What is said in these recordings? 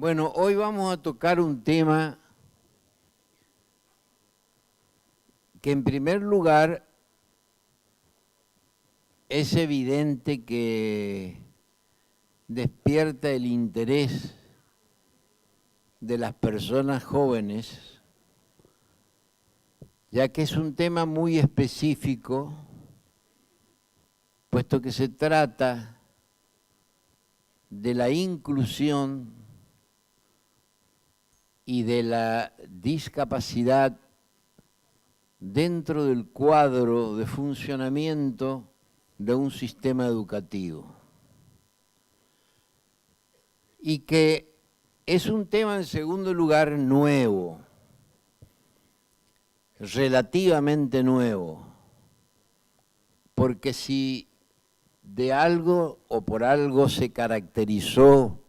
Bueno, hoy vamos a tocar un tema que en primer lugar es evidente que despierta el interés de las personas jóvenes, ya que es un tema muy específico, puesto que se trata de la inclusión y de la discapacidad dentro del cuadro de funcionamiento de un sistema educativo. Y que es un tema, en segundo lugar, nuevo, relativamente nuevo, porque si de algo o por algo se caracterizó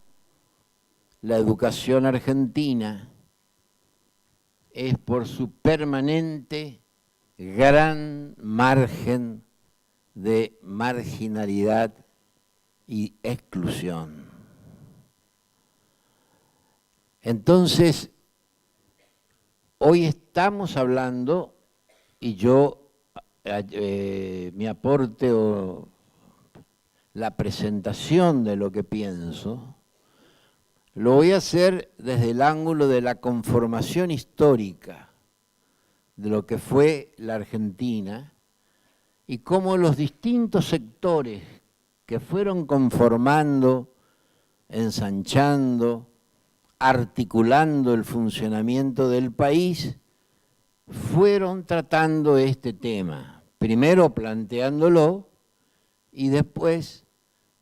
la educación argentina, es por su permanente gran margen de marginalidad y exclusión. Entonces, hoy estamos hablando, y yo, mi aporte o la presentación de lo que pienso, lo voy a hacer desde el ángulo de la conformación histórica de lo que fue la Argentina y cómo los distintos sectores que fueron conformando, ensanchando, articulando el funcionamiento del país, fueron tratando este tema, primero planteándolo y después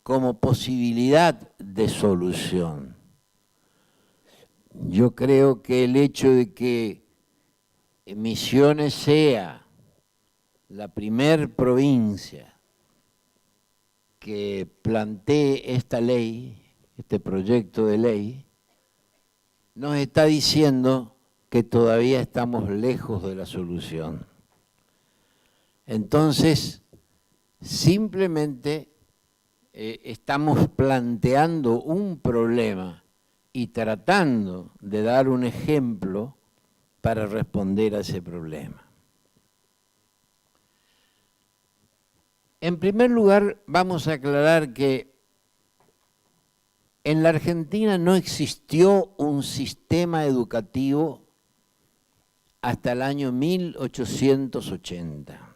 como posibilidad de solución. Yo creo que el hecho de que Misiones sea la primer provincia que plantee esta ley, este proyecto de ley, nos está diciendo que todavía estamos lejos de la solución. Entonces, simplemente estamos planteando un problema y tratando de dar un ejemplo para responder a ese problema. En primer lugar, vamos a aclarar que en la Argentina no existió un sistema educativo hasta el año 1880.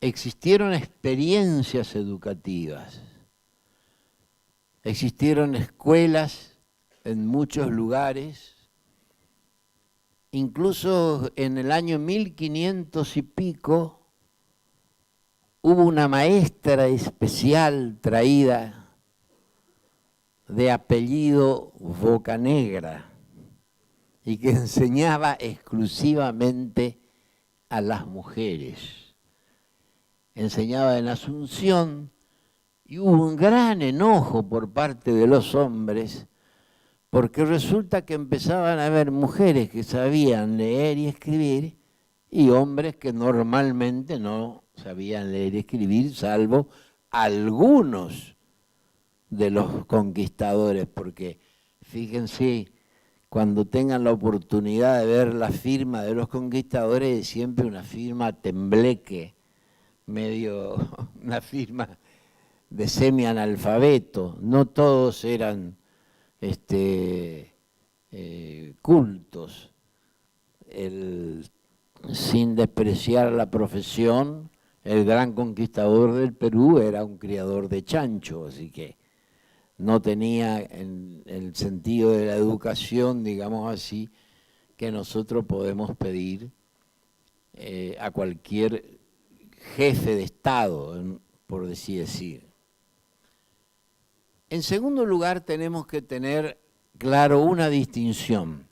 Existieron experiencias educativas, existieron escuelas en muchos lugares, incluso en el año 1500 y pico hubo una maestra especial traída de apellido Bocanegra y que enseñaba exclusivamente a las mujeres. Enseñaba en Asunción y hubo un gran enojo por parte de los hombres porque resulta que empezaban a haber mujeres que sabían leer y escribir y hombres que normalmente no sabían leer y escribir, salvo algunos de los conquistadores, porque fíjense, cuando tengan la oportunidad de ver la firma de los conquistadores, es siempre una firma tembleque, medio una firma de semi-analfabeto, no todos eran cultos. Sin despreciar la profesión, el gran conquistador del Perú era un criador de chancho, así que no tenía en el sentido de la educación, digamos así, que nosotros podemos pedir a cualquier jefe de Estado, por así decir. En segundo lugar, tenemos que tener claro una distinción.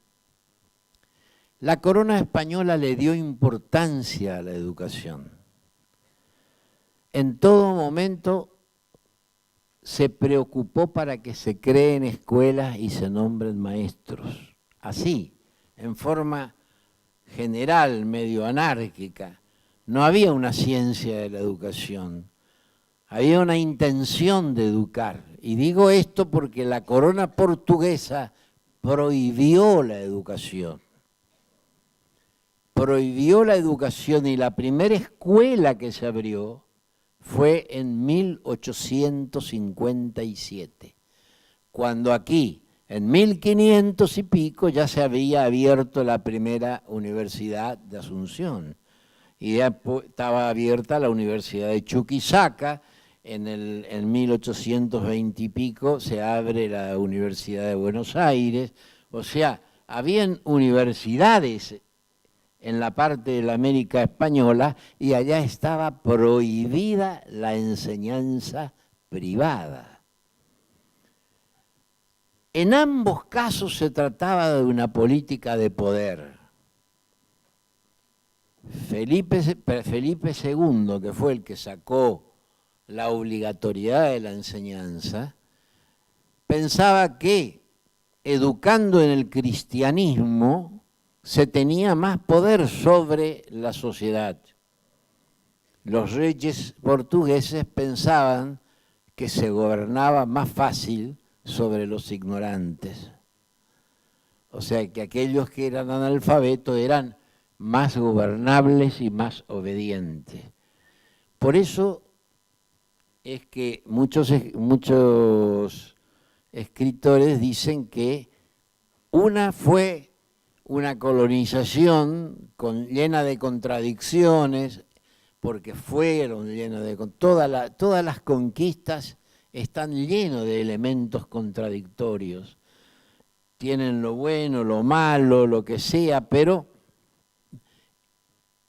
La corona española le dio importancia a la educación. En todo momento se preocupó para que se creen escuelas y se nombren maestros. Así, en forma general, medio anárquica. No había una ciencia de la educación. había una intención de educar. Y digo esto porque la corona portuguesa prohibió la educación. Prohibió la educación y la primera escuela que se abrió fue en 1857, cuando aquí, en 1500 y pico, ya se había abierto la primera universidad de Asunción. Y ya estaba abierta la Universidad de Chuquisaca. En 1820 y pico se abre la Universidad de Buenos Aires. O sea, habían universidades en la parte de la América española y allá estaba prohibida la enseñanza privada. En ambos casos se trataba de una política de poder. Felipe II, que fue el que sacó la obligatoriedad de la enseñanza, pensaba que educando en el cristianismo se tenía más poder sobre la sociedad. Los reyes portugueses pensaban que se gobernaba más fácil sobre los ignorantes. O sea, que aquellos que eran analfabetos eran más gobernables y más obedientes. Por eso es que muchos escritores dicen que una fue una colonización llena de contradicciones, porque fueron llenas de... Todas las conquistas están llenas de elementos contradictorios. Tienen lo bueno, lo malo, lo que sea, pero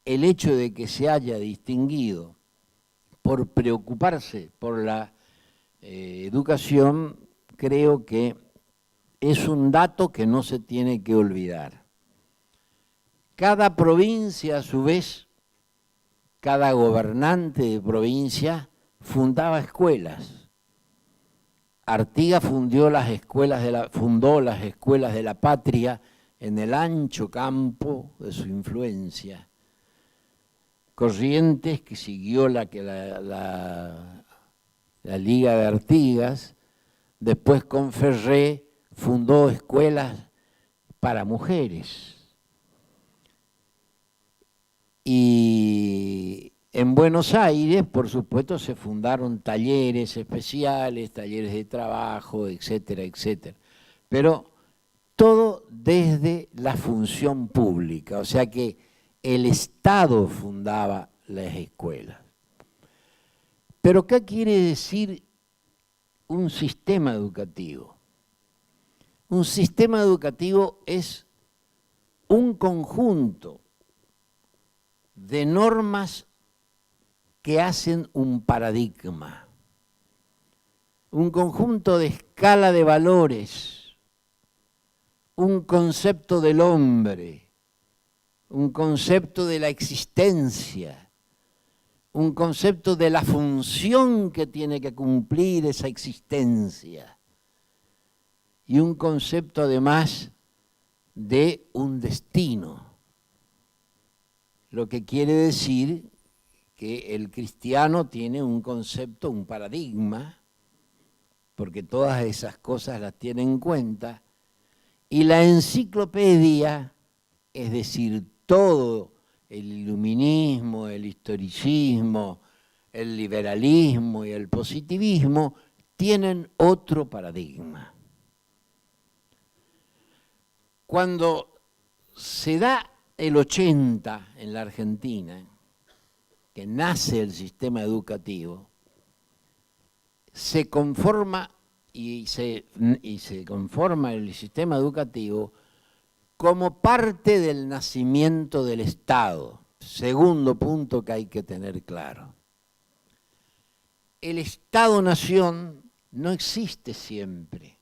el hecho de que se haya distinguido por preocuparse por la educación, creo que es un dato que no se tiene que olvidar. Cada provincia, a su vez, cada gobernante de provincia fundaba escuelas. Artigas fundó las escuelas de la patria en el ancho campo de su influencia. Corrientes, que siguió la Liga de Artigas, después con Ferré fundó escuelas para mujeres. Y en Buenos Aires, por supuesto, se fundaron talleres especiales, talleres de trabajo, etcétera, etcétera. Pero todo desde la función pública, o sea que el Estado fundaba las escuelas. Pero ¿qué quiere decir un sistema educativo? Un sistema educativo es un conjunto de normas que hacen un paradigma, un conjunto de escala de valores, un concepto del hombre, un concepto de la existencia, un concepto de la función que tiene que cumplir esa existencia y un concepto además de un destino. Lo que quiere decir que el cristiano tiene un concepto, un paradigma, porque todas esas cosas las tiene en cuenta, y la enciclopedia, es decir, todo el iluminismo, el historicismo, el liberalismo y el positivismo, tienen otro paradigma. Cuando se da el 80 en la Argentina, que nace el sistema educativo, se conforma conforma el sistema educativo como parte del nacimiento del Estado. Segundo punto que hay que tener claro. El Estado-nación no existe siempre.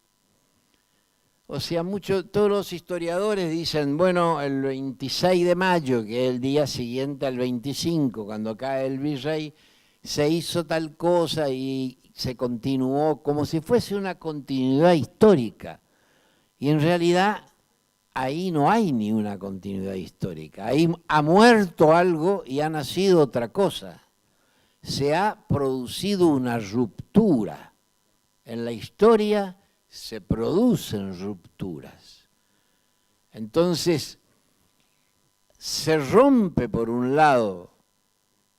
O sea, todos los historiadores dicen, bueno, el 26 de mayo, que es el día siguiente al 25, cuando cae el virrey, se hizo tal cosa y se continuó como si fuese una continuidad histórica. Y en realidad ahí no hay ni una continuidad histórica. Ahí ha muerto algo y ha nacido otra cosa. se ha producido una ruptura. En la historia se producen rupturas. Entonces, se rompe por un lado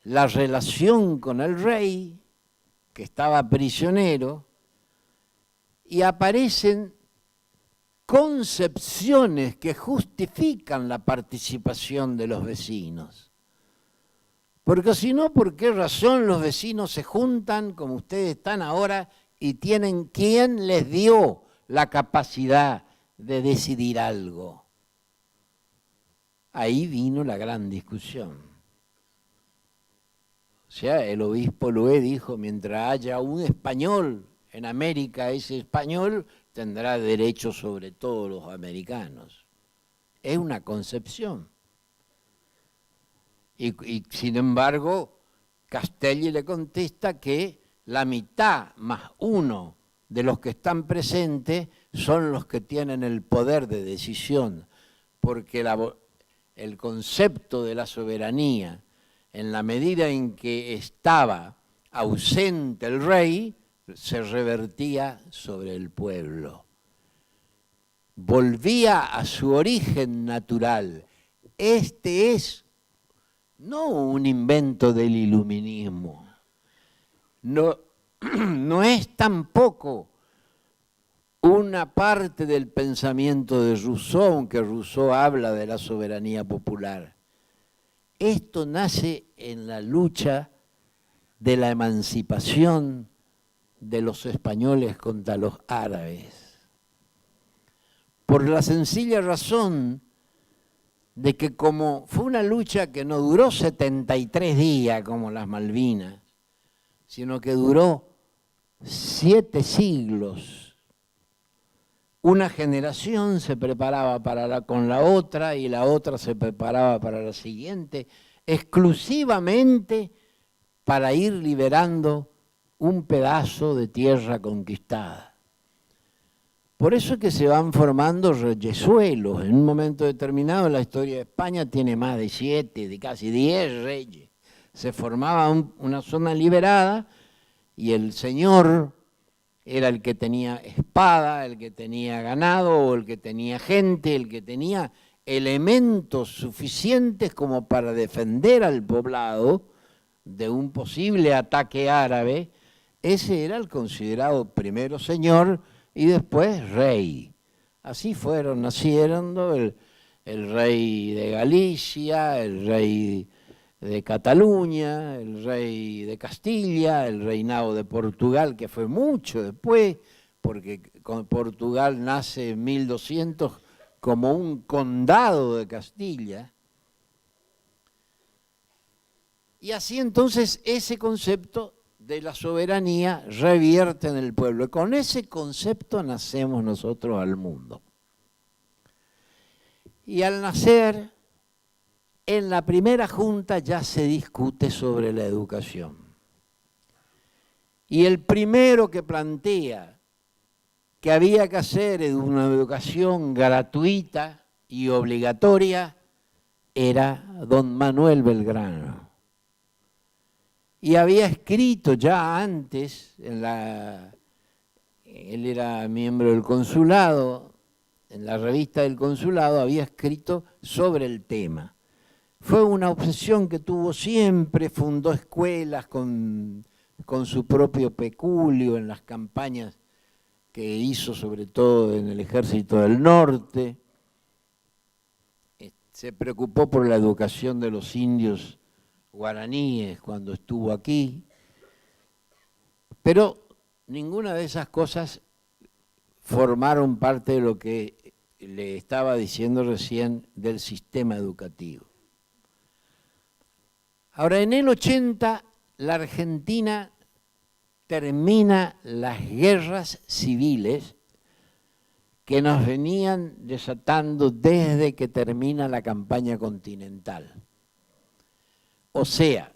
la relación con el rey, que estaba prisionero, y aparecen concepciones que justifican la participación de los vecinos. Porque si no, ¿por qué razón los vecinos se juntan como ustedes están ahora y tienen quién les dio la capacidad de decidir algo? Ahí vino la gran discusión. O sea, el obispo Loé dijo, mientras haya un español en América, ese español tendrá derecho sobre todos los americanos. Es una concepción. Y sin embargo, Castelli le contesta que la mitad más uno de los que están presentes son los que tienen el poder de decisión, porque el concepto de la soberanía, en la medida en que estaba ausente el rey, se revertía sobre el pueblo. Volvía a su origen natural. Este es no un invento del iluminismo, no es tampoco una parte del pensamiento de Rousseau, aunque Rousseau habla de la soberanía popular. Esto nace en la lucha de la emancipación de los españoles contra los árabes, por la sencilla razón de que como fue una lucha que no duró 73 días como las Malvinas, sino que duró 7 siglos. Una generación se preparaba con la otra y la otra se preparaba para la siguiente, exclusivamente para ir liberando un pedazo de tierra conquistada. Por eso es que se van formando reyesuelos. En un momento determinado la historia de España tiene más de 7, de casi 10 reyes. Se formaba una zona liberada y el señor era el que tenía espada, el que tenía ganado, o el que tenía gente, el que tenía elementos suficientes como para defender al poblado de un posible ataque árabe. Ese era el considerado primero señor y después rey. Así nacieron el rey de Galicia, el rey de Cataluña, el rey de Castilla, el reinado de Portugal, que fue mucho después, porque Portugal nace en 1200 como un condado de Castilla. Y así entonces ese concepto de la soberanía revierte en el pueblo. Y con ese concepto nacemos nosotros al mundo. Y al nacer, en la primera junta ya se discute sobre la educación. Y el primero que plantea que había que hacer una educación gratuita y obligatoria era don Manuel Belgrano. Y había escrito ya antes, él era miembro del consulado, en la revista del consulado había escrito sobre el tema. Fue una obsesión que tuvo siempre, fundó escuelas con su propio peculio en las campañas que hizo sobre todo en el Ejército del Norte. Se preocupó por la educación de los indios guaraníes cuando estuvo aquí, pero ninguna de esas cosas formaron parte de lo que le estaba diciendo recién del sistema educativo. Ahora, en el 80, la Argentina termina las guerras civiles que nos venían desatando desde que termina la campaña continental. O sea,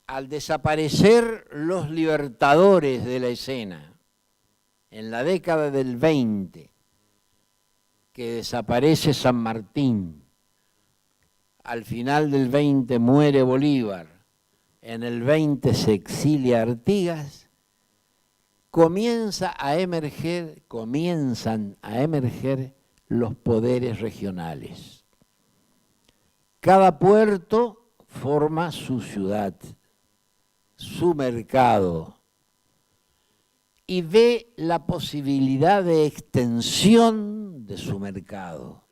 al desaparecer los libertadores de la escena, en la década del 20, que desaparece San Martín, al final del 20 muere Bolívar, en el 20 se exilia Artigas, comienzan a emerger los poderes regionales. Cada puerto forma su ciudad, su mercado, y ve la posibilidad de extensión de su mercado.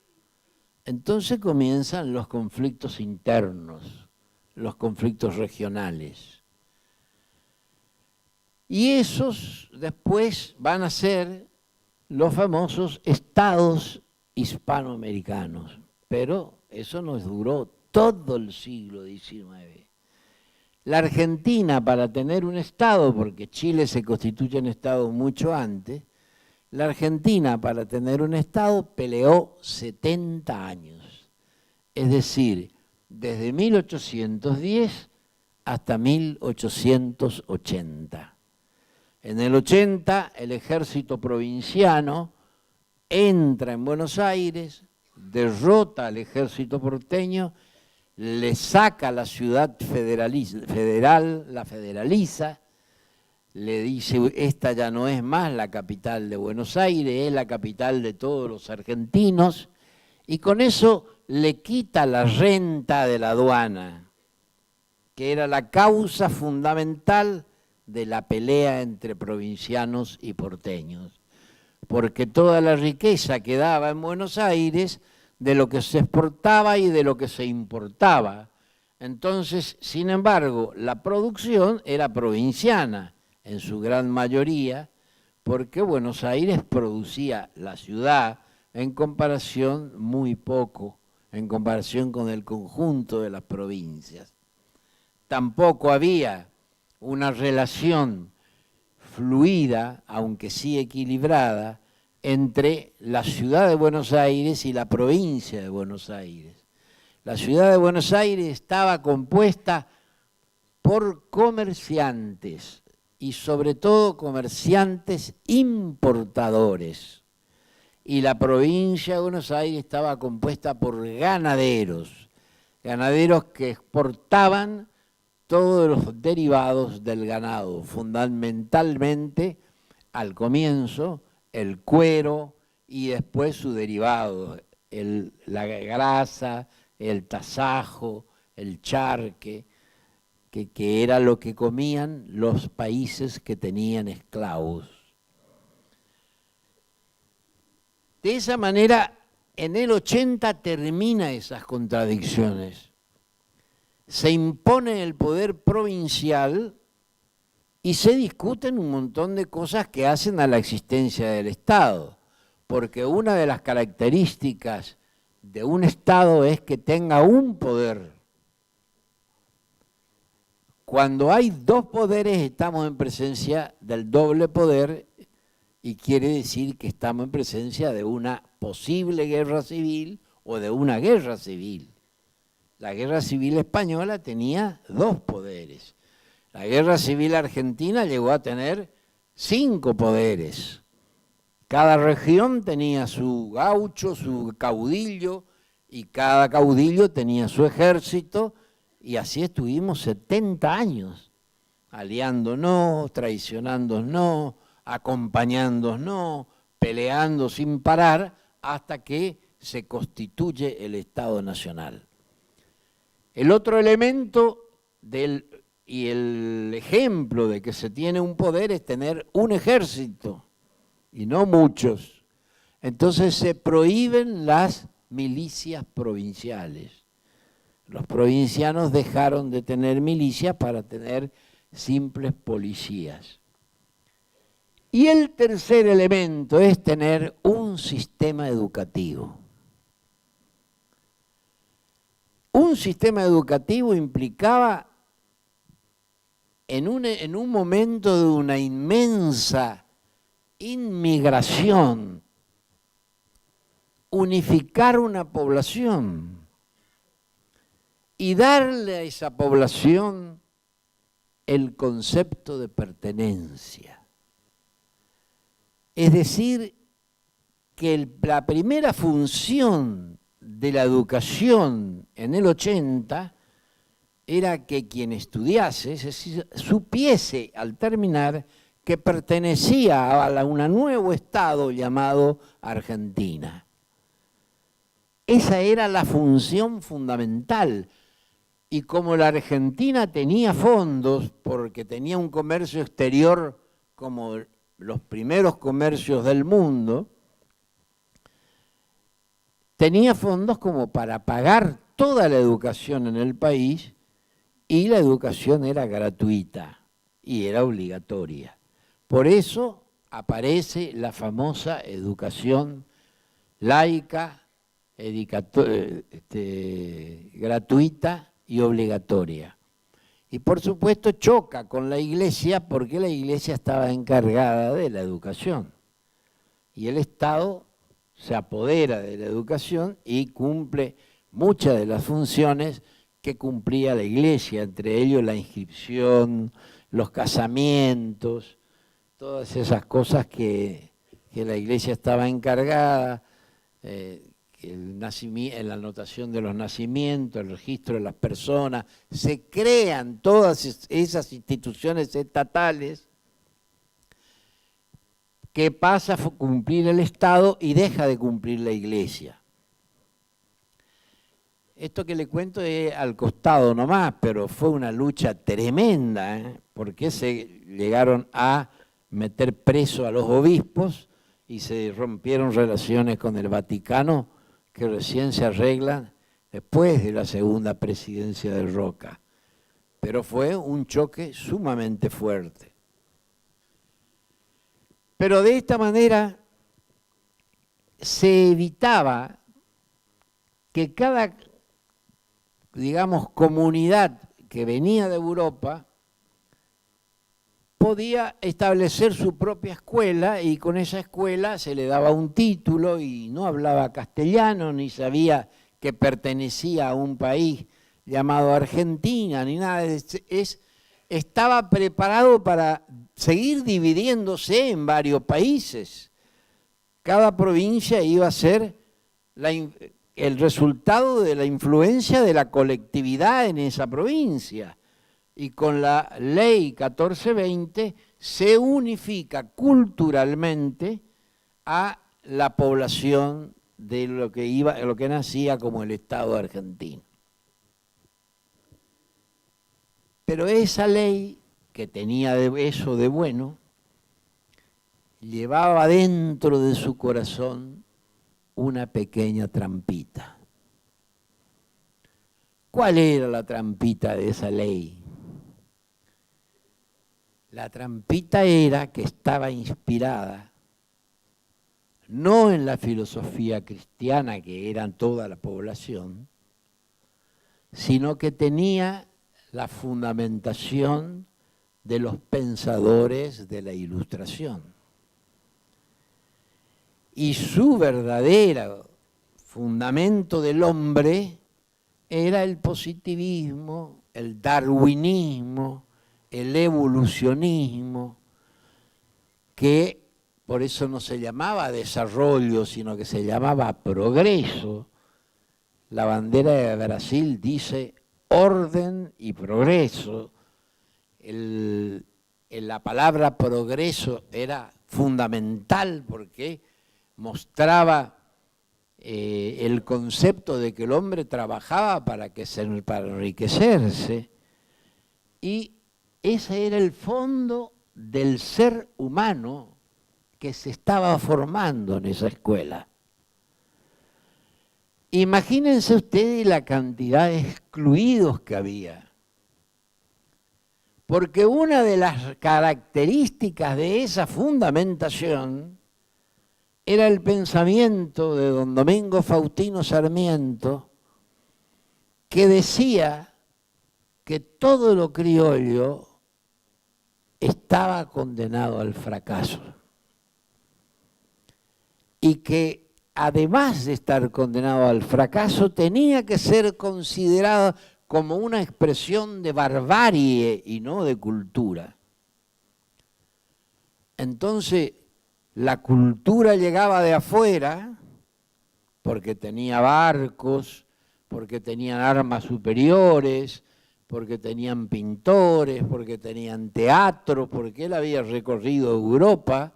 Entonces comienzan los conflictos internos, los conflictos regionales. Y esos después van a ser los famosos estados hispanoamericanos. Pero eso nos duró todo el siglo XIX. La Argentina, para tener un estado, porque Chile se constituye en estado mucho antes, la Argentina, para tener un estado, peleó 70 años. Es decir, desde 1810 hasta 1880. En el 80, el ejército provinciano entra en Buenos Aires, derrota al ejército porteño, le saca la ciudad federal, la federaliza, le dice, esta ya no es más la capital de Buenos Aires, es la capital de todos los argentinos, y con eso le quita la renta de la aduana, que era la causa fundamental de la pelea entre provincianos y porteños, porque toda la riqueza quedaba en Buenos Aires de lo que se exportaba y de lo que se importaba. Entonces, sin embargo, la producción era provinciana en su gran mayoría, porque Buenos Aires producía la ciudad en comparación muy poco, en comparación con el conjunto de las provincias. Tampoco había una relación fluida, aunque sí equilibrada, entre la ciudad de Buenos Aires y la provincia de Buenos Aires. La ciudad de Buenos Aires estaba compuesta por comerciantes y sobre todo comerciantes importadores. Y la provincia de Buenos Aires estaba compuesta por ganaderos, ganaderos que exportaban todos los derivados del ganado, fundamentalmente al comienzo el cuero y después su derivado, la grasa, el tasajo, el charque, que era lo que comían los países que tenían esclavos. De esa manera, en el 80 termina esas contradicciones. Se impone el poder provincial y se discuten un montón de cosas que hacen a la existencia del Estado, porque una de las características de un Estado es que tenga un poder. Cuando hay dos poderes estamos en presencia del doble poder y quiere decir que estamos en presencia de una posible guerra civil o de una guerra civil. La guerra civil española tenía dos poderes. La guerra civil argentina llegó a tener 5 poderes. Cada región tenía su gaucho, su caudillo, y cada caudillo tenía su ejército, y así estuvimos 70 años, aliándonos, traicionándonos, acompañándonos, peleando sin parar, hasta que se constituye el Estado Nacional. El otro elemento y el ejemplo de que se tiene un poder es tener un ejército, y no muchos. Entonces se prohíben las milicias provinciales. Los provincianos dejaron de tener milicias para tener simples policías. Y el tercer elemento es tener un sistema educativo. Un sistema educativo implicaba, en un momento de una inmensa inmigración, unificar una población y darle a esa población el concepto de pertenencia. Es decir, que la primera función de la educación en el 80 era que quien estudiase, es decir, supiese al terminar que pertenecía a un nuevo estado llamado Argentina. Esa era la función fundamental. Y como la Argentina tenía fondos, porque tenía un comercio exterior como los primeros comercios del mundo, tenía fondos como para pagar toda la educación en el país, y la educación era gratuita y era obligatoria. Por eso aparece la famosa educación laica, gratuita y obligatoria. Y por supuesto choca con la Iglesia, porque la Iglesia estaba encargada de la educación. Y el Estado se apodera de la educación y cumple muchas de las funciones que cumplía la Iglesia, entre ellos la inscripción, los casamientos, todas esas cosas que la Iglesia estaba encargada, la anotación de los nacimientos, el registro de las personas. Se crean todas esas instituciones estatales que pasa a cumplir el Estado y deja de cumplir la Iglesia. Esto que le cuento es al costado nomás, pero fue una lucha tremenda, porque se llegaron a meter preso a los obispos y se rompieron relaciones con el Vaticano, que recién se arreglan después de la segunda presidencia de Roca. Pero fue un choque sumamente fuerte. Pero de esta manera se evitaba que cada, digamos, comunidad que venía de Europa podía establecer su propia escuela, y con esa escuela se le daba un título y no hablaba castellano, ni sabía que pertenecía a un país llamado Argentina, ni nada. Estaba preparado para seguir dividiéndose en varios países. Cada provincia iba a ser el resultado de la influencia de la colectividad en esa provincia. Y con la ley 1420 se unifica culturalmente a la población de lo que nacía como el Estado argentino. Pero esa ley, que tenía eso de bueno, llevaba dentro de su corazón una pequeña trampita. ¿Cuál era la trampita de esa ley? La trampita era que estaba inspirada no en la filosofía cristiana, que era toda la población, sino que tenía la fundamentación de los pensadores de la Ilustración. Y su verdadero fundamento del hombre era el positivismo, el darwinismo, el evolucionismo, que por eso no se llamaba desarrollo, sino que se llamaba progreso. La bandera de Brasil dice orden y progreso. La palabra progreso era fundamental porque mostraba el concepto de que el hombre trabajaba para enriquecerse, y ese era el fondo del ser humano que se estaba formando en esa escuela. Imagínense ustedes la cantidad de excluidos que había, porque una de las características de esa fundamentación era el pensamiento de don Domingo Faustino Sarmiento, que decía que todo lo criollo estaba condenado al fracaso y que además de estar condenado al fracaso tenía que ser considerado como una expresión de barbarie y no de cultura. Entonces, la cultura llegaba de afuera porque tenía barcos, porque tenían armas superiores, porque tenían pintores, porque tenían teatro, porque él había recorrido Europa,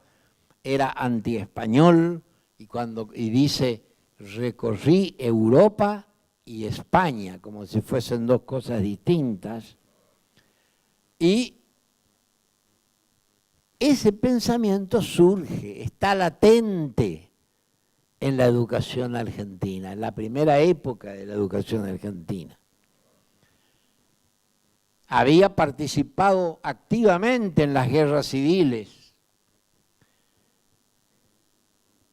era antiespañol, y dice, recorrí Europa y España, como si fuesen dos cosas distintas. Y ese pensamiento surge, está latente en la educación argentina, en la primera época de la educación argentina. Había participado activamente en las guerras civiles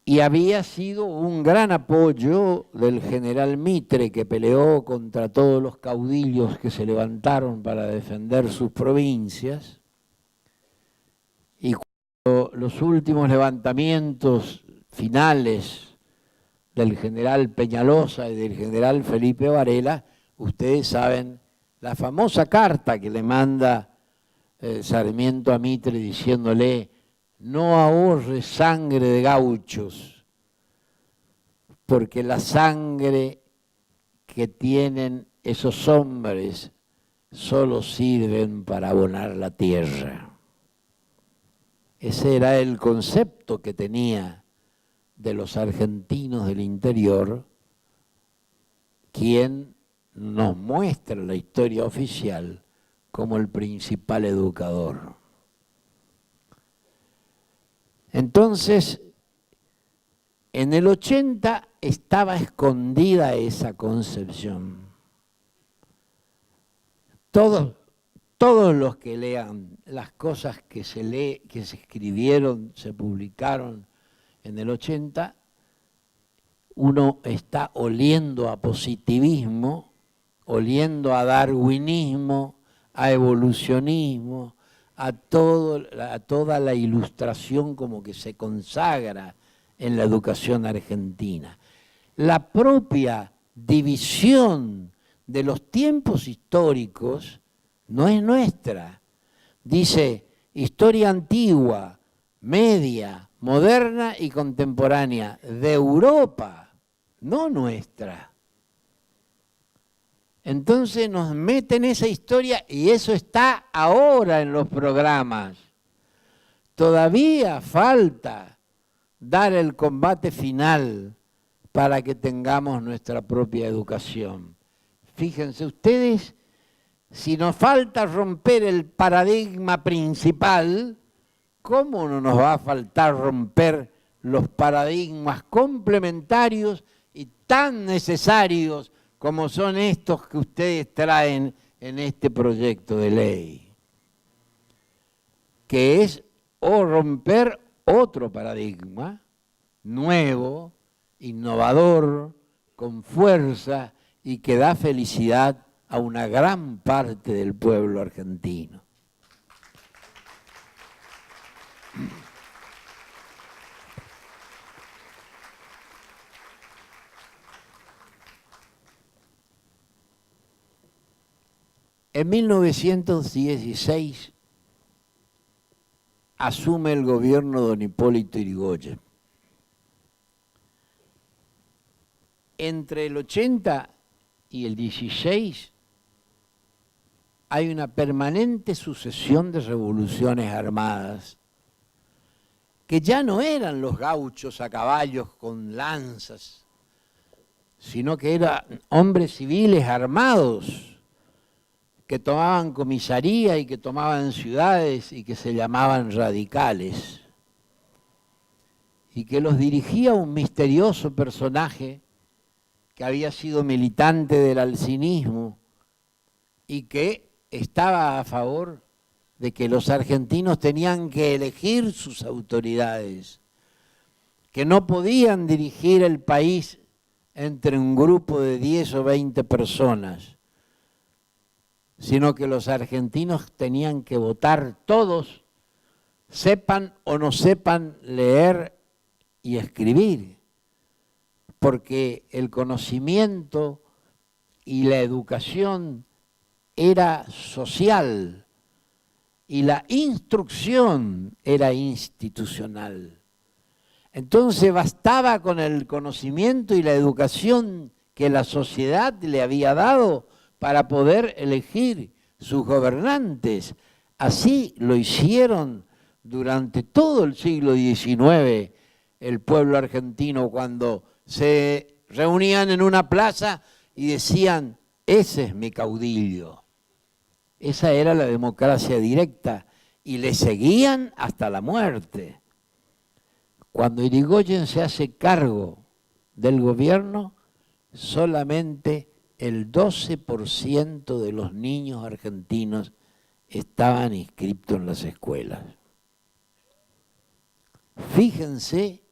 y había sido un gran apoyo del general Mitre, que peleó contra todos los caudillos que se levantaron para defender sus provincias. Y cuando los últimos levantamientos finales del general Peñalosa y del general Felipe Varela, ustedes saben la famosa carta que le manda Sarmiento a Mitre diciéndole: no ahorre sangre de gauchos, porque la sangre que tienen esos hombres solo sirven para abonar la tierra. Ese era el concepto que tenía de los argentinos del interior, quien nos muestra la historia oficial como el principal educador. Entonces, en el 80 estaba escondida esa concepción. Todos los que lean las cosas que se escribieron, se publicaron en el 80, uno está oliendo a positivismo, oliendo a darwinismo, a evolucionismo, a toda la ilustración como que se consagra en la educación argentina. La propia división de los tiempos históricos no es nuestra. Dice historia antigua, media, moderna y contemporánea de Europa, no nuestra. Entonces nos meten esa historia y eso está ahora en los programas. Todavía falta dar el combate final para que tengamos nuestra propia educación. Fíjense ustedes, si nos falta romper el paradigma principal, ¿cómo no nos va a faltar romper los paradigmas complementarios y tan necesarios como son estos que ustedes traen en este proyecto de ley? Que es o romper otro paradigma nuevo, innovador, con fuerza y que da felicidad a una gran parte del pueblo argentino. En 1916 asume el gobierno don Hipólito Yrigoyen. Entre el 80 y el 16 hay una permanente sucesión de revoluciones armadas que ya no eran los gauchos a caballos con lanzas, sino que eran hombres civiles armados que tomaban comisaría y que tomaban ciudades y que se llamaban radicales, y que los dirigía un misterioso personaje que había sido militante del alcinismo y que estaba a favor de que los argentinos tenían que elegir sus autoridades, que no podían dirigir el país entre un grupo de 10 o 20 personas, sino que los argentinos tenían que votar todos, sepan o no sepan leer y escribir, porque el conocimiento y la educación era social y la instrucción era institucional. Entonces bastaba con el conocimiento y la educación que la sociedad le había dado para poder elegir sus gobernantes. Así lo hicieron durante todo el siglo XIX el pueblo argentino cuando se reunían en una plaza y decían, ese es mi caudillo. Esa era la democracia directa y le seguían hasta la muerte. Cuando Irigoyen se hace cargo del gobierno, solamente el 12% de los niños argentinos estaban inscritos en las escuelas. Fíjense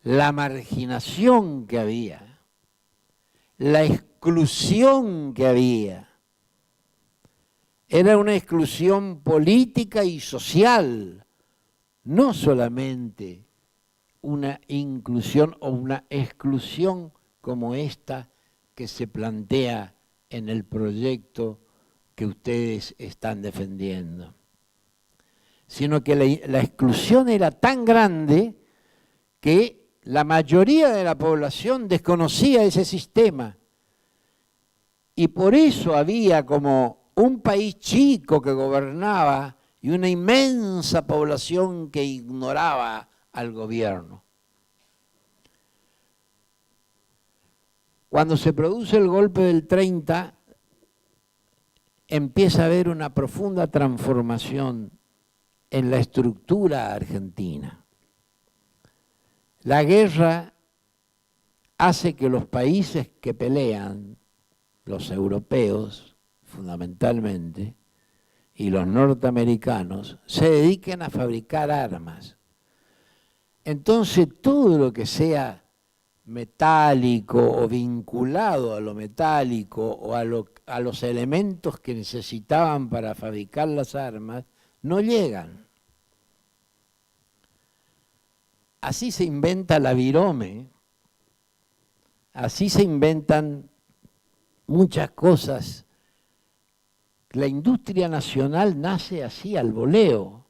la marginación que había, la exclusión que había. Era una exclusión política y social, no solamente una inclusión o una exclusión como esta que se plantea en el proyecto que ustedes están defendiendo, sino que la exclusión era tan grande que la mayoría de la población desconocía ese sistema. Y por eso había como un país chico que gobernaba y una inmensa población que ignoraba al gobierno. Cuando se produce el golpe del 30, empieza a haber una profunda transformación en la estructura argentina. La guerra hace que los países que pelean, los europeos fundamentalmente, y los norteamericanos, se dediquen a fabricar armas. Entonces todo lo que sea metálico o vinculado a lo metálico o a los elementos que necesitaban para fabricar las armas, no llegan. Así se inventa la virome, así se inventan muchas cosas. La industria nacional nace así, al voleo,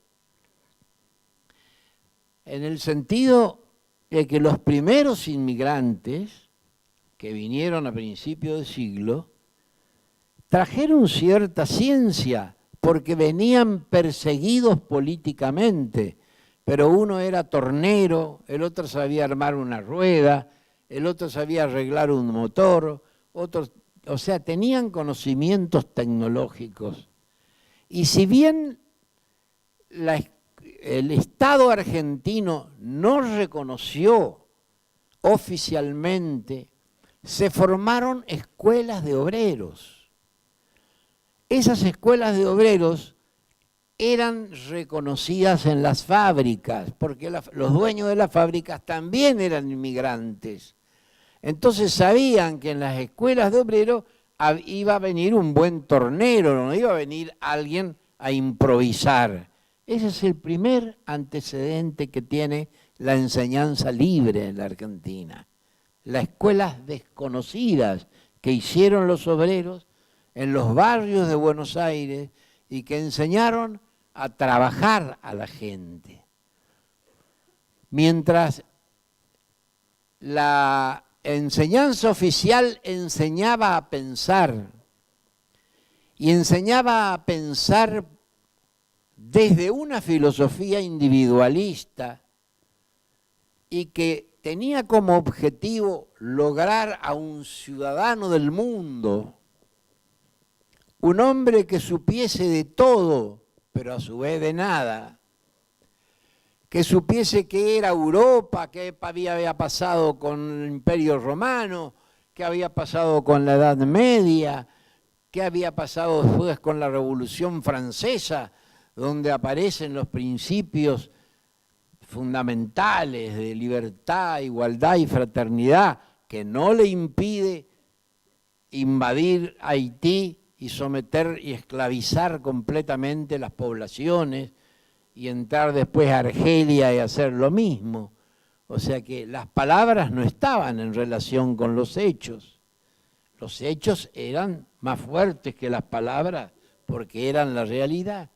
en el sentido de que los primeros inmigrantes que vinieron a principios de siglo trajeron cierta ciencia porque venían perseguidos políticamente, pero uno era tornero, el otro sabía armar una rueda, el otro sabía arreglar un motor, otros, o sea, tenían conocimientos tecnológicos. Y si bien el Estado argentino no reconoció oficialmente, se formaron escuelas de obreros. Esas escuelas de obreros eran reconocidas en las fábricas, porque los dueños de las fábricas también eran inmigrantes. Entonces sabían que en las escuelas de obreros iba a venir un buen tornero, no iba a venir alguien a improvisar. Ese es el primer antecedente que tiene la enseñanza libre en la Argentina. Las escuelas desconocidas que hicieron los obreros en los barrios de Buenos Aires y que enseñaron a trabajar a la gente. Mientras la enseñanza oficial enseñaba a pensar, y enseñaba a pensar desde una filosofía individualista y que tenía como objetivo lograr a un ciudadano del mundo, un hombre que supiese de todo, pero a su vez de nada, que supiese qué era Europa, qué había pasado con el Imperio Romano, qué había pasado con la Edad Media, qué había pasado después con la Revolución Francesa, donde aparecen los principios fundamentales de libertad, igualdad y fraternidad, que no le impide invadir Haití y someter y esclavizar completamente las poblaciones y entrar después a Argelia y hacer lo mismo. O sea que las palabras no estaban en relación con los hechos. Los hechos eran más fuertes que las palabras porque eran la realidad.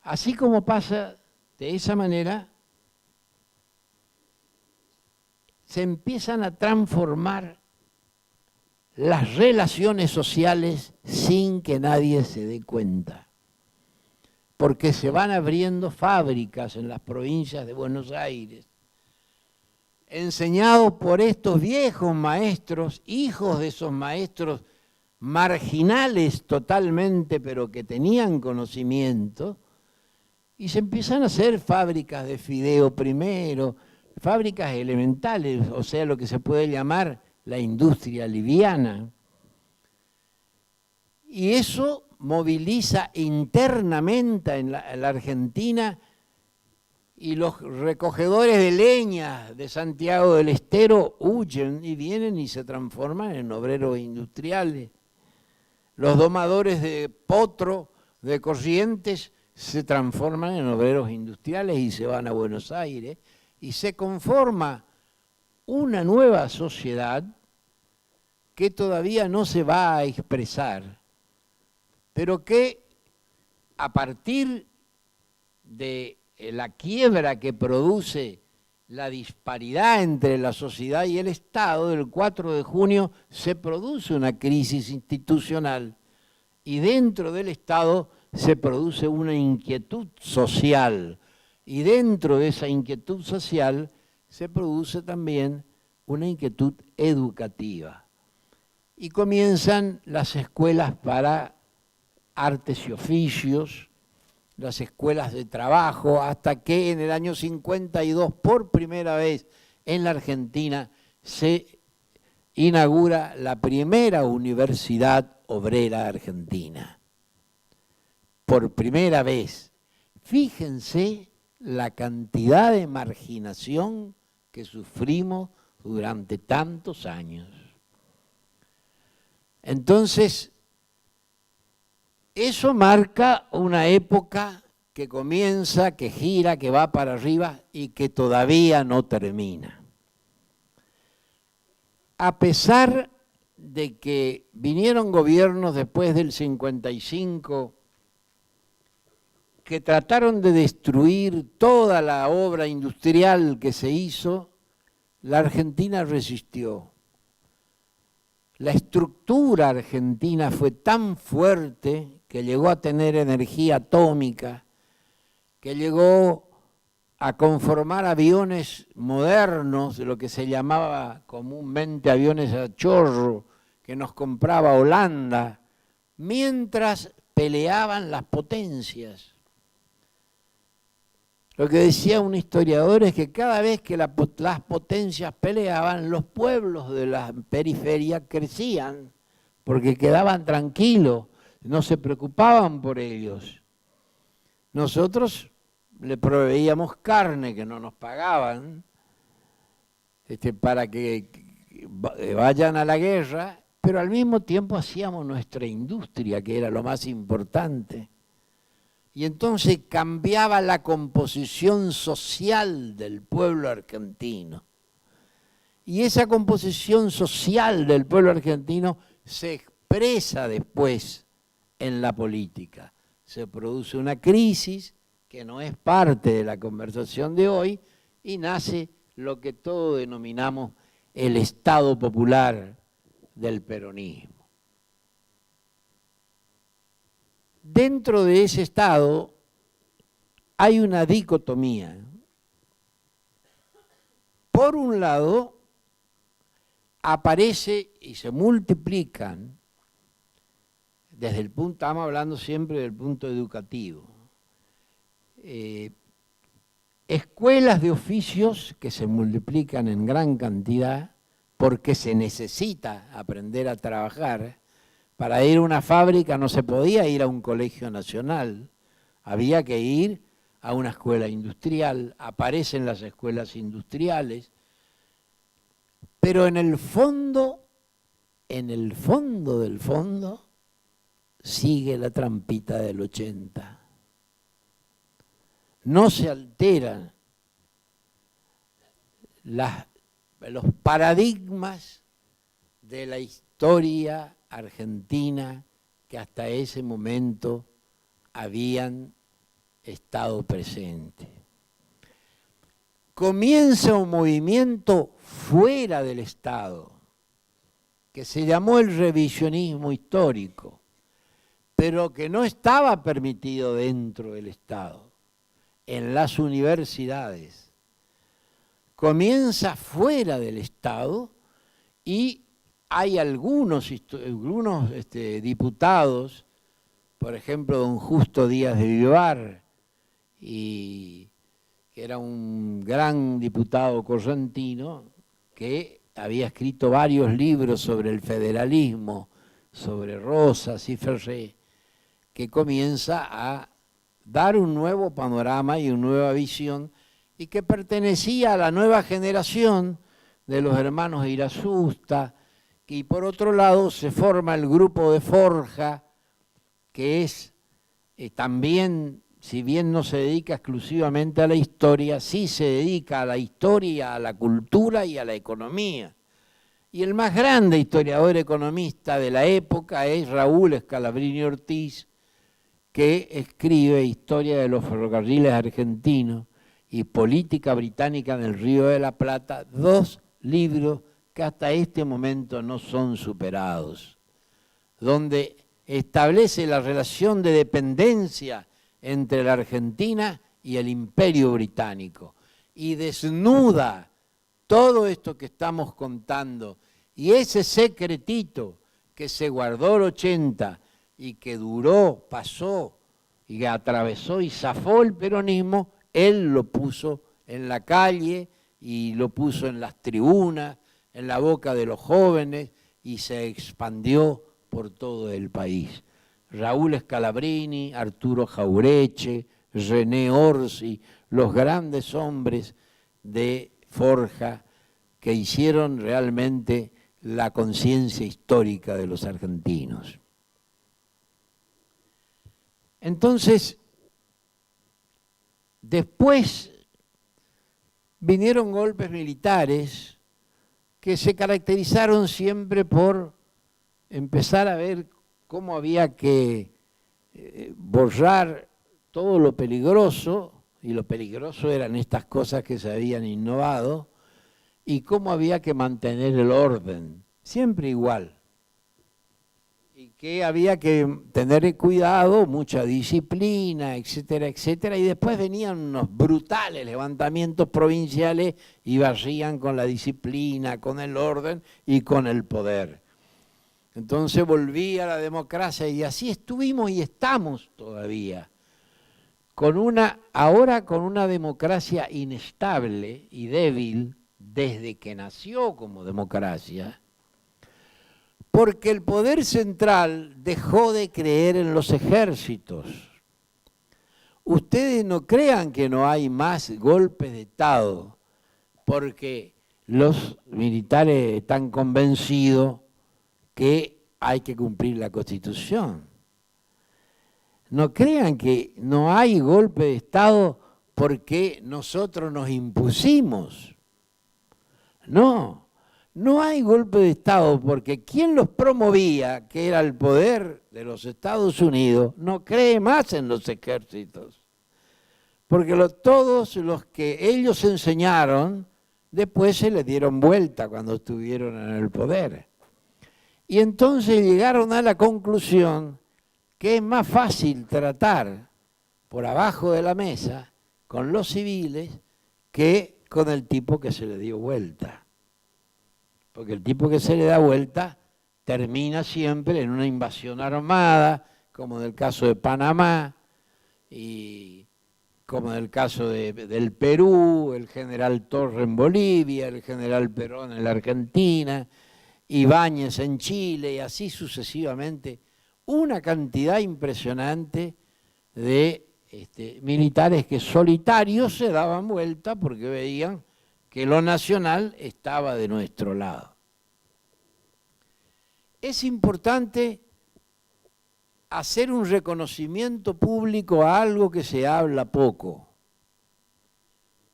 Así como pasa de esa manera, se empiezan a transformar las relaciones sociales sin que nadie se dé cuenta. Porque se van abriendo fábricas en las provincias de Buenos Aires, enseñados por estos viejos maestros, hijos de esos maestros marginales totalmente, pero que tenían conocimiento, y se empiezan a hacer fábricas de fideo primero, fábricas elementales, o sea, lo que se puede llamar la industria liviana. Y eso moviliza internamente en la Argentina, y los recogedores de leña de Santiago del Estero huyen y vienen y se transforman en obreros industriales. Los domadores de potro de Corrientes se transforman en obreros industriales y se van a Buenos Aires, y se conforma una nueva sociedad que todavía no se va a expresar, pero que a partir de la quiebra que produce la disparidad entre la sociedad y el Estado, el 4 de junio se produce una crisis institucional, y dentro del Estado se produce una inquietud social, y dentro de esa inquietud social se produce también una inquietud educativa. Y comienzan las escuelas para artes y oficios, las escuelas de trabajo, hasta que en el año 52, por primera vez en la Argentina, se inaugura la primera universidad obrera argentina. Por primera vez. Fíjense la cantidad de marginación que sufrimos durante tantos años. Entonces, eso marca una época que comienza, que gira, que va para arriba y que todavía no termina. A pesar de que vinieron gobiernos después del 55 que trataron de destruir toda la obra industrial que se hizo, la Argentina resistió. La estructura argentina fue tan fuerte que llegó a tener energía atómica, que llegó a conformar aviones modernos, de lo que se llamaba comúnmente aviones a chorro, que nos compraba Holanda, mientras peleaban las potencias. Lo que decía un historiador es que cada vez que las potencias peleaban, los pueblos de la periferia crecían, porque quedaban tranquilos, no se preocupaban por ellos. Nosotros le proveíamos carne que no nos pagaban, para que vayan a la guerra, pero al mismo tiempo hacíamos nuestra industria, que era lo más importante. Y entonces cambiaba la composición social del pueblo argentino. Y esa composición social del pueblo argentino se expresa después en la política. Se produce una crisis que no es parte de la conversación de hoy y nace lo que todos denominamos el Estado popular del peronismo. Dentro de ese Estado hay una dicotomía. Por un lado, aparece y se multiplican, desde el punto, estamos hablando siempre del punto educativo, escuelas de oficios que se multiplican en gran cantidad porque se necesita aprender a trabajar. Para ir a una fábrica no se podía ir a un colegio nacional, había que ir a una escuela industrial, aparecen las escuelas industriales, pero en el fondo del fondo, sigue la trampita del 80. No se alteran los paradigmas de la historia argentina que hasta ese momento habían estado presentes. Comienza un movimiento fuera del Estado, que se llamó el revisionismo histórico, pero que no estaba permitido dentro del Estado, en las universidades. Comienza fuera del Estado y hay algunos diputados, por ejemplo, don Justo Díaz de Vivar, que era un gran diputado correntino, que había escrito varios libros sobre el federalismo, sobre Rosas y Ferré, que comienza a dar un nuevo panorama y una nueva visión, y que pertenecía a la nueva generación de los hermanos Irasusta, y por otro lado se forma el grupo de Forja, que es también, si bien no se dedica exclusivamente a la historia, sí se dedica a la historia, a la cultura y a la economía. Y el más grande historiador economista de la época es Raúl Scalabrini Ortiz, que escribe Historia de los ferrocarriles argentinos y Política británica en el Río de la Plata, 2 libros que hasta este momento no son superados, donde establece la relación de dependencia entre la Argentina y el Imperio Británico y desnuda todo esto que estamos contando y ese secretito que se guardó el 80 y que duró, pasó y que atravesó y zafó el peronismo, él lo puso en la calle y lo puso en las tribunas, en la boca de los jóvenes y se expandió por todo el país. Raúl Scalabrini, Arturo Jaureche, René Orsi, los grandes hombres de Forja que hicieron realmente la conciencia histórica de los argentinos. Entonces, después vinieron golpes militares que se caracterizaron siempre por empezar a ver cómo había que borrar todo lo peligroso, y lo peligroso eran estas cosas que se habían innovado, y cómo había que mantener el orden, siempre igual. Y que había que tener cuidado, mucha disciplina, etcétera, etcétera. Y después venían unos brutales levantamientos provinciales y barrían con la disciplina, con el orden y con el poder. Entonces volvía la democracia y así estuvimos y estamos todavía. Ahora con una democracia inestable y débil desde que nació como democracia, porque el poder central dejó de creer en los ejércitos. Ustedes no crean que no hay más golpes de Estado, porque los militares están convencidos que hay que cumplir la Constitución. No crean que no hay golpe de Estado porque nosotros nos impusimos. No. No hay golpe de Estado porque quien los promovía, que era el poder de los Estados Unidos, no cree más en los ejércitos. Porque todos los que ellos enseñaron, después se les dieron vuelta cuando estuvieron en el poder. Y entonces llegaron a la conclusión que es más fácil tratar por abajo de la mesa con los civiles que con el tipo que se le dio vuelta. Porque el tipo que se le da vuelta termina siempre en una invasión armada, como en el caso de Panamá, y como en el caso del Perú, el general Torre en Bolivia, el general Perón en la Argentina, Ibáñez en Chile, y así sucesivamente. Una cantidad impresionante de militares que solitarios se daban vuelta porque veían que lo nacional estaba de nuestro lado. Es importante hacer un reconocimiento público a algo que se habla poco.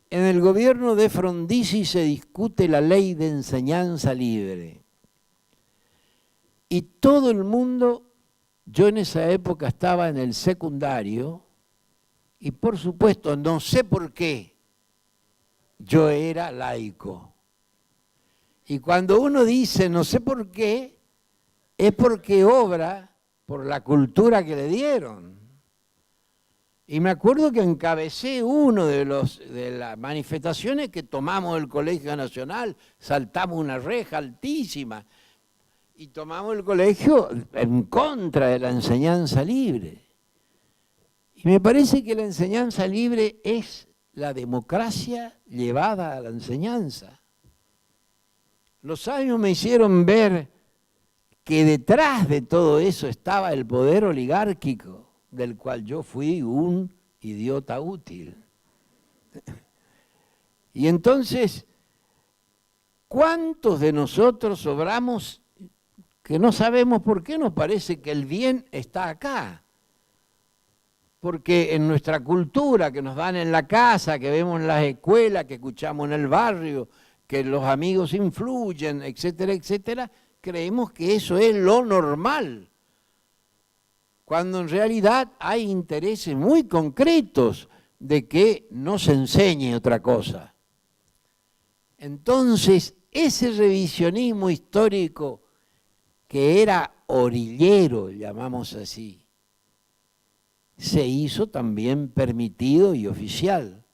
En el gobierno de Frondizi se discute la ley de enseñanza libre. Y todo el mundo, yo en esa época estaba en el secundario, y por supuesto, no sé por qué, yo era laico. Y cuando uno dice no sé por qué, es porque obra por la cultura que le dieron. Y me acuerdo que encabecé uno de las manifestaciones que tomamos el Colegio Nacional, saltamos una reja altísima y tomamos el colegio en contra de la enseñanza libre. Y me parece que la enseñanza libre es la democracia llevada a la enseñanza. Los años me hicieron ver que detrás de todo eso estaba el poder oligárquico, del cual yo fui un idiota útil. Y entonces, ¿cuántos de nosotros obramos que no sabemos por qué nos parece que el bien está acá? Porque en nuestra cultura que nos dan en la casa, que vemos en las escuelas, que escuchamos en el barrio, que los amigos influyen, etcétera, etcétera, creemos que eso es lo normal, cuando en realidad hay intereses muy concretos de que no se enseñe otra cosa. Entonces, ese revisionismo histórico que era orillero, llamamos así, se hizo también permitido y oficial.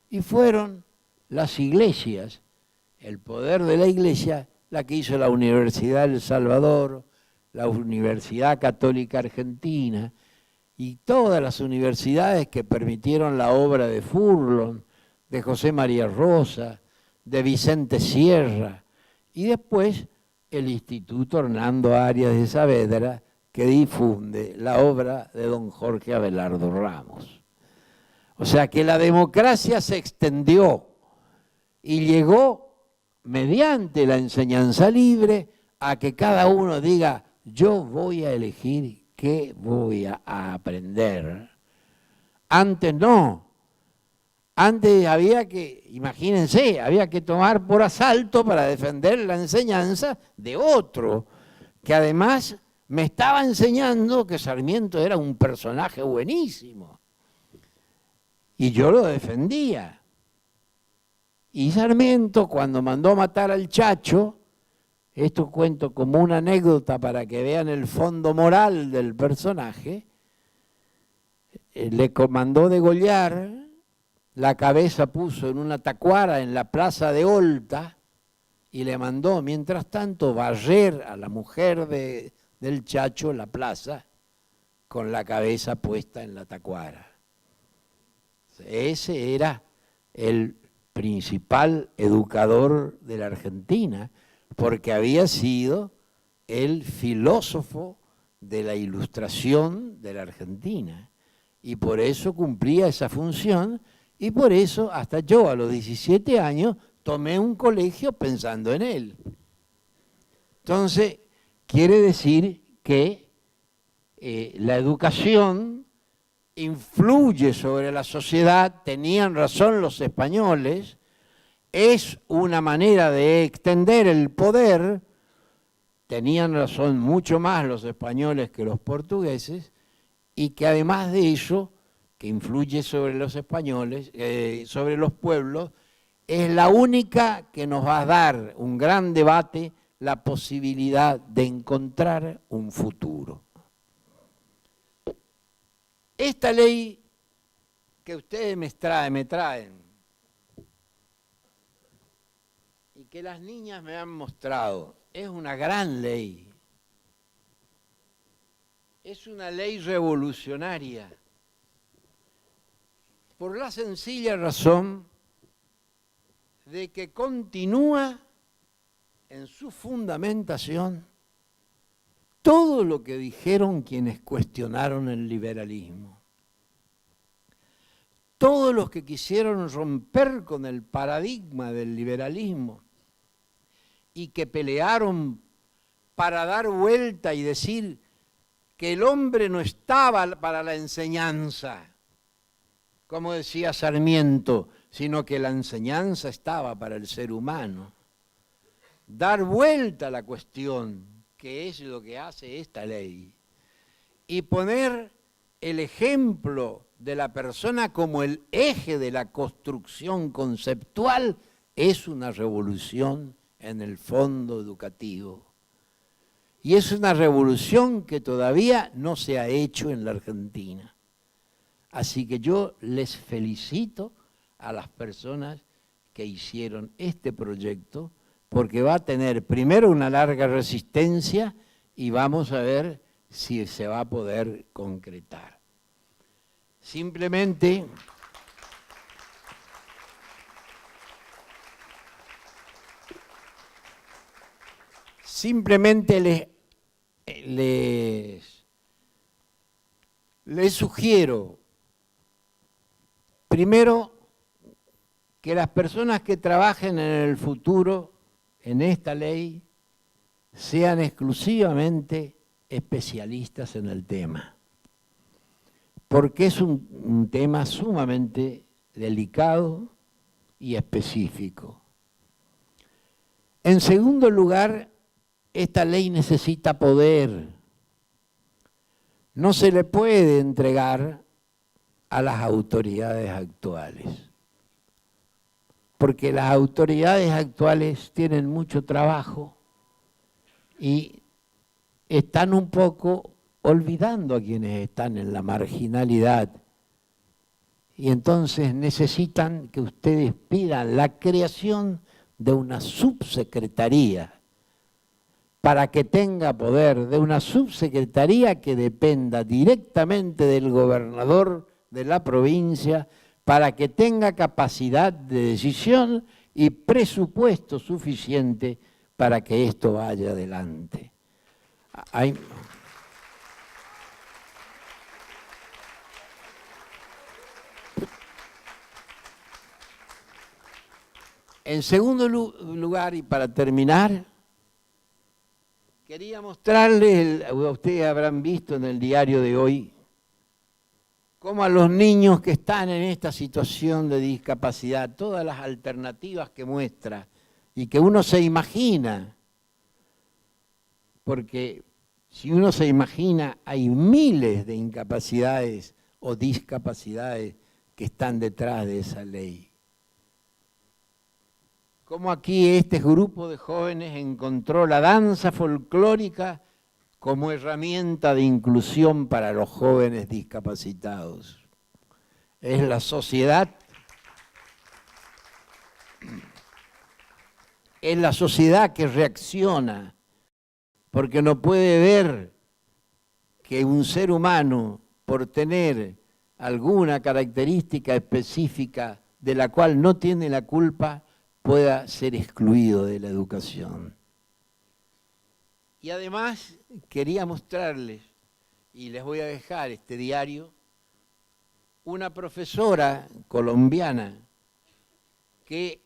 Y fueron las iglesias, el poder de la iglesia, la que hizo la Universidad del Salvador, la Universidad Católica Argentina y todas las universidades que permitieron la obra de Furlon, de José María Rosa, de Vicente Sierra y después el Instituto Hernando Arias de Saavedra, que difunde la obra de don Jorge Abelardo Ramos. O sea que la democracia se extendió y llegó mediante la enseñanza libre a que cada uno diga, yo voy a elegir qué voy a aprender. Antes no. Antes había que, imagínense, había que tomar por asalto para defender la enseñanza de otro, que además me estaba enseñando que Sarmiento era un personaje buenísimo. Y yo lo defendía. Y Sarmiento, cuando mandó matar al Chacho, esto cuento como una anécdota para que vean el fondo moral del personaje, le mandó degollar, la cabeza puso en una tacuara en la plaza de Olta y le mandó, mientras tanto, barrer a la mujer del Chacho la plaza con la cabeza puesta en la tacuara. Ese era el principal educador de la Argentina, porque había sido el filósofo de la Ilustración de la Argentina. Y por eso cumplía esa función, y por eso hasta yo a los 17 años tomé un colegio pensando en él. Entonces, quiere decir que la educación influye sobre la sociedad, tenían razón los españoles, es una manera de extender el poder, tenían razón mucho más los españoles que los portugueses, y que además de eso, que influye sobre los españoles, sobre los pueblos, es la única que nos va a dar un gran debate, la posibilidad de encontrar un futuro. Esta ley que ustedes me traen, y que las niñas me han mostrado, es una gran ley. Es una ley revolucionaria, por la sencilla razón de que continúa en su fundamentación todo lo que dijeron quienes cuestionaron el liberalismo. Todos los que quisieron romper con el paradigma del liberalismo y que pelearon para dar vuelta y decir que el hombre no estaba para la enseñanza, como decía Sarmiento, sino que la enseñanza estaba para el ser humano. Dar vuelta a la cuestión, que es lo que hace esta ley, y poner el ejemplo de la persona como el eje de la construcción conceptual, es una revolución en el fondo educativo. Y es una revolución que todavía no se ha hecho en la Argentina. Así que yo les felicito a las personas que hicieron este proyecto, porque va a tener primero una larga resistencia y vamos a ver si se va a poder concretar. Simplemente les sugiero, primero, que las personas que trabajen en el futuro, en esta ley, sean exclusivamente especialistas en el tema, porque es un tema sumamente delicado y específico. En segundo lugar, esta ley necesita poder. No se le puede entregar a las autoridades actuales, porque las autoridades actuales tienen mucho trabajo y están un poco olvidando a quienes están en la marginalidad. Y entonces necesitan que ustedes pidan la creación de una subsecretaría para que tenga poder, de una subsecretaría que dependa directamente del gobernador de la provincia, para que tenga capacidad de decisión y presupuesto suficiente para que esto vaya adelante. En segundo lugar, y para terminar, quería mostrarles, ustedes habrán visto en el diario de hoy, cómo a los niños que están en esta situación de discapacidad, todas las alternativas que muestra y que uno se imagina, porque si uno se imagina, hay miles de incapacidades o discapacidades que están detrás de esa ley. Como aquí este grupo de jóvenes encontró la danza folclórica como herramienta de inclusión para los jóvenes discapacitados. Es la sociedad que reacciona, porque no puede ver que un ser humano, por tener alguna característica específica de la cual no tiene la culpa, pueda ser excluido de la educación. Y además quería mostrarles, y les voy a dejar este diario, una profesora colombiana que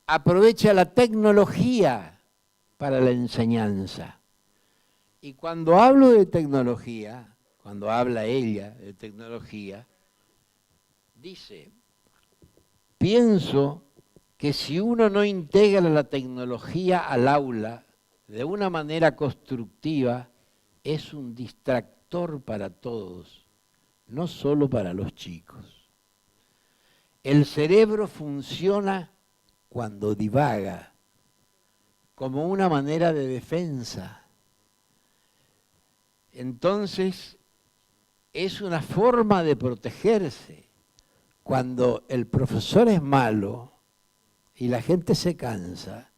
aprovecha la tecnología para la enseñanza. Y cuando hablo de tecnología, cuando habla ella de tecnología, dice, pienso que si uno no integra la tecnología al aula de una manera constructiva, es un distractor para todos, no solo para los chicos. El cerebro funciona cuando divaga, como una manera de defensa. Entonces, es una forma de protegerse. Cuando el profesor es malo y la gente se cansa,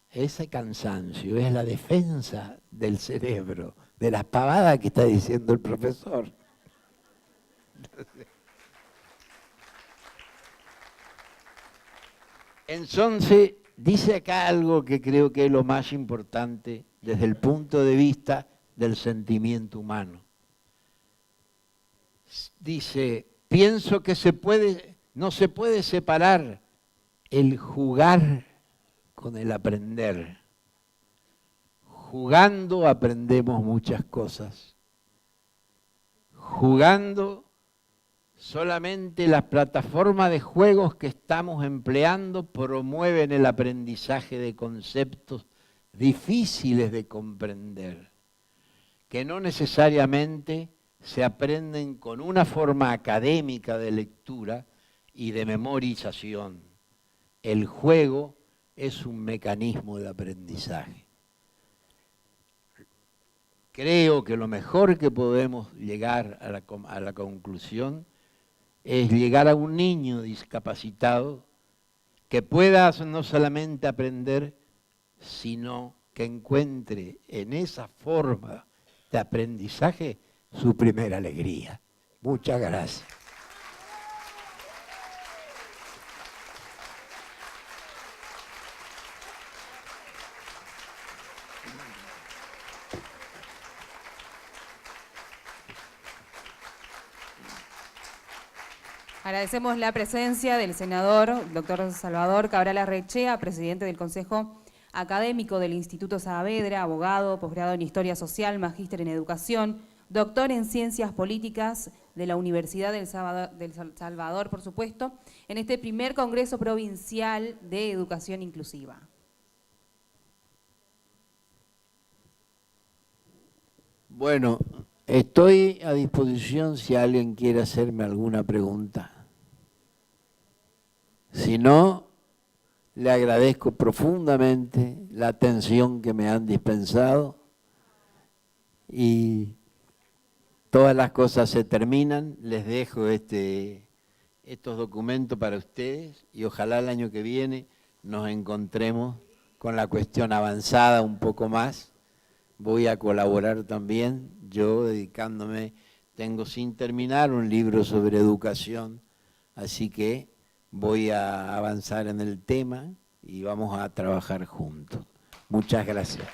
ese cansancio es la defensa del cerebro, de las pavadas que está diciendo el profesor. Entonces, dice acá algo que creo que es lo más importante desde el punto de vista del sentimiento humano. Dice, pienso que no se puede separar el jugar con el aprender. Jugando aprendemos muchas cosas. Jugando, solamente las plataformas de juegos que estamos empleando promueven el aprendizaje de conceptos difíciles de comprender, que no necesariamente se aprenden con una forma académica de lectura y de memorización. El juego es un mecanismo de aprendizaje. Creo que lo mejor que podemos llegar a la conclusión es llegar a un niño discapacitado que pueda no solamente aprender, sino que encuentre en esa forma de aprendizaje su primera alegría. Muchas gracias. Agradecemos la presencia del senador, doctor Salvador Cabral Arrechea, presidente del Consejo Académico del Instituto Saavedra, abogado, posgrado en Historia Social, magíster en Educación, doctor en Ciencias Políticas de la Universidad del Salvador, por supuesto, en este primer Congreso Provincial de Educación Inclusiva. Bueno, estoy a disposición si alguien quiere hacerme alguna pregunta. Si no, le agradezco profundamente la atención que me han dispensado y todas las cosas se terminan. Les dejo estos documentos para ustedes y ojalá el año que viene nos encontremos con la cuestión avanzada un poco más. Voy a colaborar también, yo dedicándome, tengo sin terminar un libro sobre educación, así que voy a avanzar en el tema y vamos a trabajar juntos. Muchas gracias.